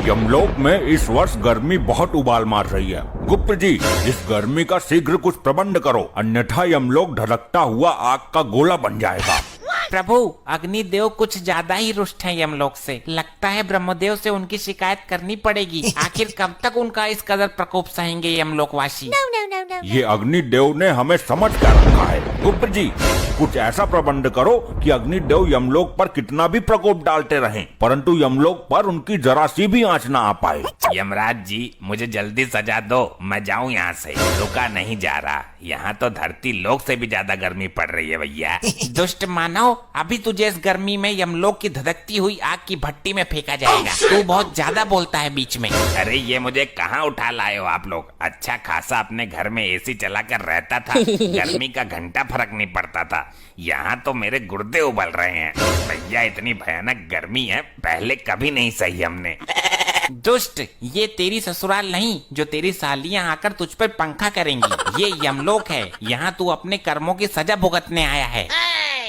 यमलोक में इस वर्ष गर्मी बहुत उबाल मार रही है। गुप्त जी, इस गर्मी का शीघ्र कुछ प्रबंध करो, अन्यथा यमलोक धड़कता हुआ आग का गोला बन जाएगा। प्रभु, अग्निदेव कुछ ज्यादा ही रुष्ट हैं यमलोक से। लगता है ब्रह्मदेव से उनकी शिकायत करनी पड़ेगी। आखिर कब तक उनका इस कदर प्रकोप सहेंगे यमलोकवासी? ये अग्निदेव ने हमें समझ कर रखा है। गुप्त जी, कुछ ऐसा प्रबंध करो कि अग्निदेव यमलोक पर कितना भी प्रकोप डालते रहें, परंतु यमलोक पर उनकी जरा सी भी आंच न आ पाए। यमराज जी, मुझे जल्दी सजा दो, मैं जाऊं यहाँ से। रुका नहीं जा रहा, यहाँ तो धरती लोक से भी ज्यादा गर्मी पड़ रही है भैया। दुष्ट मानव, अभी तुझे इस गर्मी में यमलोक की धधकती हुई आग की भट्टी में फेंका जाएगा। तू बहुत ज्यादा बोलता है बीच में। अरे ये मुझे कहाँ उठा लाए हो आप लोग? अच्छा खासा अपने घर में एसी चलाकर रहता था, गर्मी का घंटा फर्क नहीं पड़ता था। यहाँ तो मेरे गुर्दे उबल रहे हैं भैया, इतनी भयानक गर्मी है, पहले कभी नहीं सही हमने। दुष्ट, ये तेरी ससुराल नहीं जो तेरी सालियां आकर तुझ पर पंखा करेंगी। ये यमलोक है, यहाँ तू अपने कर्मों की सजा भुगतने आया है।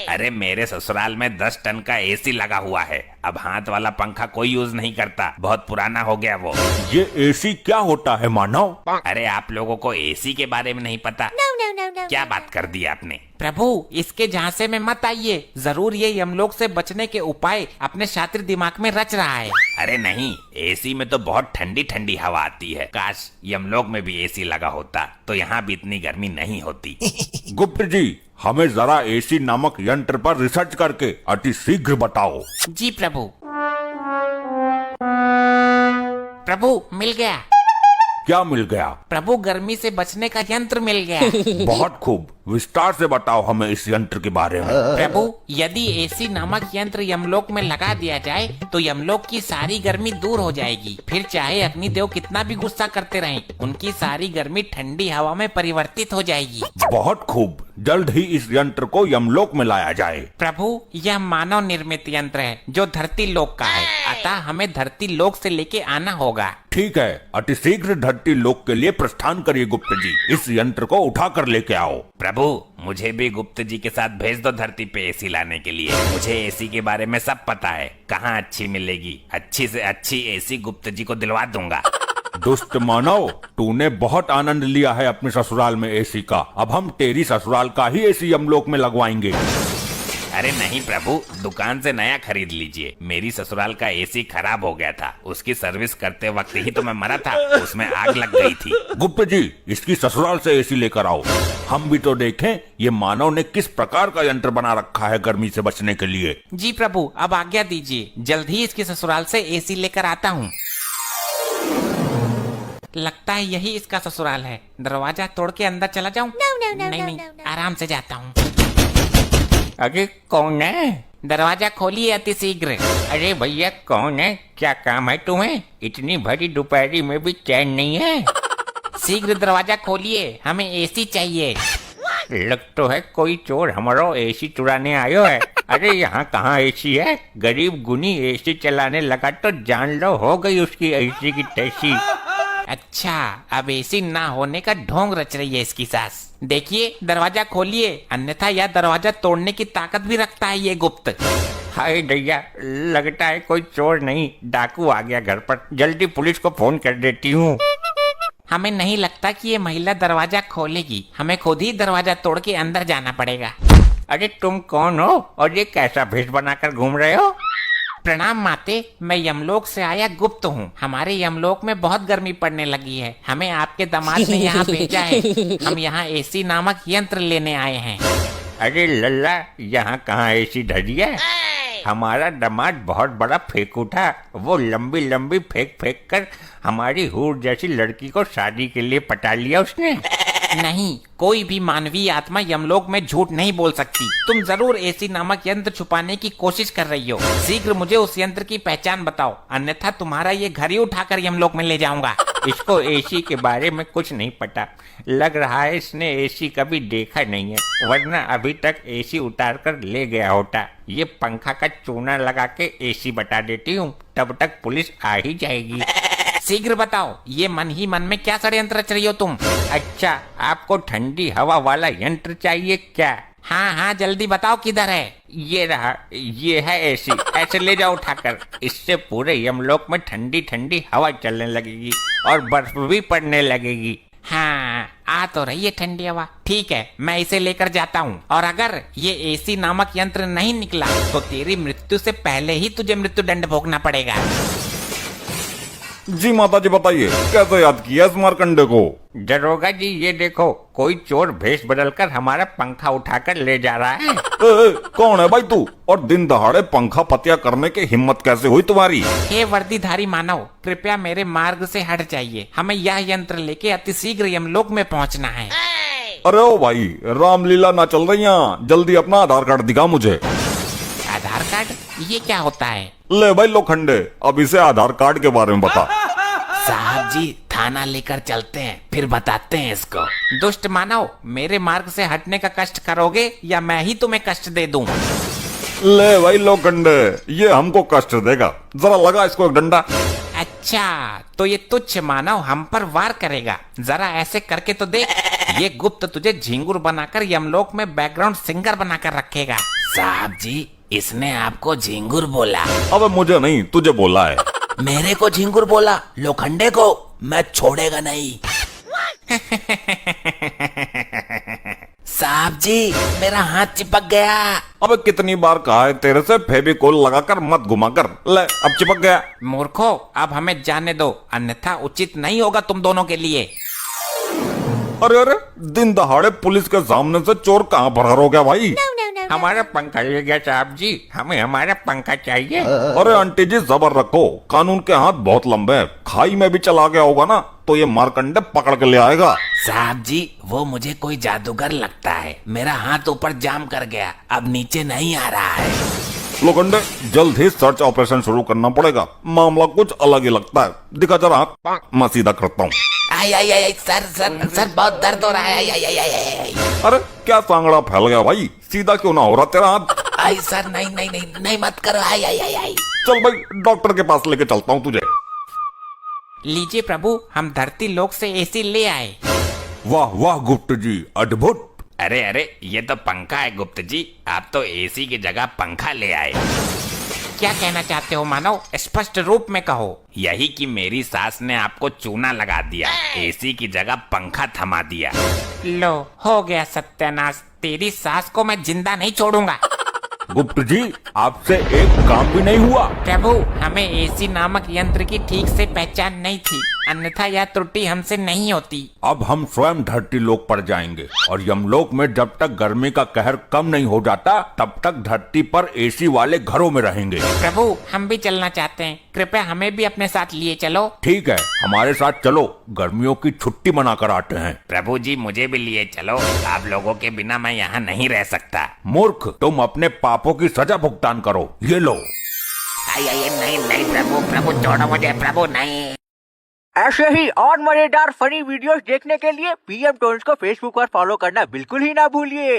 अरे मेरे ससुराल में 10 टन का एसी लगा हुआ है। अब हाथ वाला पंखा कोई यूज नहीं करता, बहुत पुराना हो गया वो। ये एसी क्या होता है मानव? अरे आप लोगों को एसी के बारे में नहीं पता? क्या बात कर दी आपने? प्रभु, इसके झांसे में मत आइए। जरूर ये यमलोक से बचने के उपाय अपने शातिर दिमाग में रच रहा है। अरे नहीं, एसी में तो बहुत ठंडी ठंडी हवा आती है। काश यमलोक में भी एसी लगा होता तो यहाँ भी इतनी गर्मी नहीं होती। गुप्त जी, हमें जरा एसी नामक यंत्र पर रिसर्च करके अति शीघ्र बताओ। जी प्रभु। प्रभु, मिल गया। क्या मिल गया? प्रभु, गर्मी से बचने का यंत्र मिल गया। बहुत खूब, विस्तार से बताओ हमें इस यंत्र के बारे में। प्रभु, यदि एसी नामक यंत्र यमलोक में लगा दिया जाए तो यमलोक की सारी गर्मी दूर हो जाएगी। फिर चाहे अग्निदेव कितना भी गुस्सा करते रहें, उनकी सारी गर्मी ठंडी हवा में परिवर्तित हो जाएगी। बहुत खूब, जल्द ही इस यंत्र को यमलोक में लाया जाए। प्रभु, यह मानव निर्मित यंत्र है जो धरती लोक का है, अतः हमें धरती लोक से लेके आना होगा। ठीक है, अति शीघ्र धरती लोक के लिए प्रस्थान करिए गुप्त जी। इस यंत्र को उठा कर लेके आओ। प्रभु, मुझे भी गुप्त जी के साथ भेज दो धरती पे एसी लाने के लिए। मुझे एसी के बारे में सब पता है, कहाँ अच्छी मिलेगी। अच्छी से अच्छी एसी गुप्त जी को दिलवा दूंगा। दुष्ट मानव, तूने बहुत आनंद लिया है अपने ससुराल में एसी का। अब हम तेरी ससुराल का ही एसी यमलोक में लगवाएंगे। अरे नहीं प्रभु, दुकान से नया खरीद लीजिए। मेरी ससुराल का एसी खराब हो गया था, उसकी सर्विस करते वक्त ही तो मैं मरा था, उसमें आग लग गई थी। गुप्त जी, इसकी ससुराल से एसी लेकर आओ, हम भी तो देखें ये मानव ने किस प्रकार का यंत्र बना रखा है गर्मी से बचने के लिए। जी प्रभु, अब आज्ञा दीजिए, जल्द ही इसकी ससुराल से एसी लेकर आता हूँ। लगता है यही इसका ससुराल है। दरवाजा तोड़ के अंदर चला जाऊं? नहीं, आराम से जाता हूँ। अरे कौन है? दरवाजा खोलिए अति शीघ्र। अरे भैया कौन है? क्या काम है तुम्हें? इतनी भरी दोपहरी में भी चैन नहीं है? शीघ्र दरवाजा खोलिए, हमें एसी चाहिए। लग तो है कोई चोर हमारा एसी चुराने आयो है। अरे यहाँ कहाँ एसी है? गरीब गुनी एसी चलाने लगा तो जान लो हो गई उसकी एसी की तैसी। अच्छा, अब एसी ना होने का ढोंग रच रही है इसकी सास। देखिए, दरवाजा खोलिए, अन्यथा यह दरवाजा तोड़ने की ताकत भी रखता है ये गुप्त। हाय दैया, लगता है कोई चोर नहीं डाकू आ गया घर पर। जल्दी पुलिस को फोन कर देती हूँ। हमें नहीं लगता कि ये महिला दरवाजा खोलेगी, हमें खुद ही दरवाजा तोड़ के अंदर जाना पड़ेगा। अरे तुम कौन हो और ये कैसा भेष बनाकर घूम रहे हो? प्रणाम माते, मैं यमलोक से आया गुप्त हूँ। हमारे यमलोक में बहुत गर्मी पड़ने लगी है, हमें आपके दामाद ने यहाँ भेजा है। हम यहाँ एसी नामक यंत्र लेने आए हैं। अरे लल्ला, यहाँ कहाँ एसी धरी है? हमारा दामाद बहुत बड़ा फेंकू था, वो लंबी लंबी फेंक फेंक कर हमारी हूर जैसी लड़की को शादी के लिए पटा लिया उसने। नहीं, कोई भी मानवीय आत्मा यमलोक में झूठ नहीं बोल सकती। तुम जरूर एसी नामक यंत्र छुपाने की कोशिश कर रही हो। शीघ्र मुझे उस यंत्र की पहचान बताओ, अन्यथा तुम्हारा ये घर ही उठाकर यमलोक में ले जाऊंगा। इसको एसी के बारे में कुछ नहीं पता, लग रहा है इसने एसी कभी देखा नहीं है, वरना अभी तक एसी उतार कर ले गया होता। ये पंखा का चूना लगा के एसी बता देती हूँ, तब तक पुलिस आ ही जाएगी। शीघ्र बताओ, ये मन ही मन में क्या षड्यंत्र रच रही हो तुम? अच्छा, आपको ठंडी हवा वाला यंत्र चाहिए क्या? हाँ हाँ, जल्दी बताओ किधर है। ये रहा, ये है एसी। ऐसे ले जाओ उठाकर। इससे पूरे यमलोक में ठंडी ठंडी हवा चलने लगेगी और बर्फ भी पड़ने लगेगी। हाँ, आ तो रही है ठंडी हवा। ठीक है, मैं इसे लेकर जाता हूँ, और अगर ये एसी नामक यंत्र नहीं निकला तो तेरी मृत्यु से पहले ही तुझे मृत्यु दंड भोगना पड़ेगा। जी माता जी बताइए, कैसे याद किया इस मार्कंडे को? दरोगा जी, ये देखो, कोई चोर भेष बदलकर हमारा पंखा उठाकर ले जा रहा है। कौन है भाई तू, और दिन दहाड़े पंखा पतिया करने की हिम्मत कैसे हुई तुम्हारी? हे वर्दीधारी मानव, कृपया मेरे मार्ग से हट जाइए। हमें यह यंत्र लेके अतिशीघ्र यमलोक में पहुंचना है। अरे ओ भाई, रामलीला ना चल रही यहाँ, जल्दी अपना आधार कार्ड दिखा मुझे। आधार कार्ड? ये क्या होता है? ले भाई लोखंडे, अब इसे आधार कार्ड के बारे में बता। साहब जी, थाना लेकर चलते हैं, फिर बताते हैं इसको। दुष्ट मानव, मेरे मार्ग से हटने का कष्ट करोगे या मैं ही तुम्हें कष्ट दे दूं? ले भाई लोखंडे, ये हमको कष्ट देगा, जरा लगा इसको एक डंडा। अच्छा, तो ये तुच्छ मानव हम पर वार करेगा। जरा ऐसे करके तो देख। ये गुप्त तुझे झिंगुर बनाकर यमलोक में बैकग्राउंड सिंगर बनाकर रखेगा। साहब जी, इसने आपको झिंगुर बोला। अबे मुझे नहीं, तुझे बोला है। मेरे को झिंगुर बोला? लोखंडे को मैं छोड़ेगा नहीं। साहब जी, मेरा हाथ चिपक गया। अबे कितनी बार कहा है तेरे से, फेविकोल लगाकर मत घुमा कर। ले, अब चिपक गया। मूर्खो, अब हमें जाने दो, अन्यथा उचित नहीं होगा तुम दोनों के लिए। अरे अरे, दिन दहाड़े पुलिस के सामने से चोर कहाँ फरार हो गया भाई? हमारा पंखा ले गया साहब जी, हमें हमारा पंखा चाहिए। अरे आंटी जी, सबर रखो, कानून के हाथ बहुत लंबे हैं। खाई में भी चला गया होगा ना, तो ये मारकंडे पकड़ के ले आएगा। साहब जी, वो मुझे कोई जादूगर लगता है। मेरा हाथ ऊपर जाम कर गया, अब नीचे नहीं आ रहा है। लोखंडे, जल्द ही सर्च ऑपरेशन शुरू करना पड़ेगा, मामला कुछ अलग ही लगता है। दिखा जरा हाथ, मैं सीधा करता हूँ। आई आई आई, सर बहुत दर्द हो रहा है। आई आई आई आई आई। अरे क्या सांगड़ा फैल गया भाई, सीधा क्यों ना हो रहा तेरा हाथ? आई सर, नहीं मत करो। आई आई आई आई। चल भाई, डॉक्टर के पास लेके चलता हूँ तुझे। लीजिए प्रभु, हम धरती लोक से एसी ले आए। वाह वाह गुप्त जी, अद्भुत। अरे अरे, ये तो पंखा है गुप्त जी, आप तो एसी की जगह पंखा ले आए। क्या कहना चाहते हो मानव? स्पष्ट रूप में कहो। यही कि मेरी सास ने आपको चूना लगा दिया, एसी की जगह पंखा थमा दिया। लो, हो गया सत्यानाश। तेरी सास को मैं जिंदा नहीं छोड़ूंगा। गुप्त जी, आपसे एक काम भी नहीं हुआ। प्रभु, हमें एसी नामक यंत्र की ठीक से पहचान नहीं थी, अन्यथा यह त्रुटि हमसे नहीं होती। अब हम स्वयं धरती लोक पर जाएंगे, और यमलोक में जब तक गर्मी का कहर कम नहीं हो जाता, तब तक धरती पर एसी वाले घरों में रहेंगे। प्रभु, हम भी चलना चाहते हैं, कृपया हमें भी अपने साथ लिए चलो। ठीक है, हमारे साथ चलो, गर्मियों की छुट्टी मनाकर आते हैं। प्रभु जी, मुझे भी लिए चलो, आप लोगों के बिना मैं यहाँ नहीं रह सकता। मूर्ख, तुम अपने पापों की सजा भुगतान करो, ये लो। नहीं प्रभु छोड़ो मुझे, प्रभु नहीं। ऐसे ही और मजेदार फनी वीडियोस देखने के लिए पीएम टोन्स को फेसबुक पर फॉलो करना बिल्कुल ही ना भूलिए।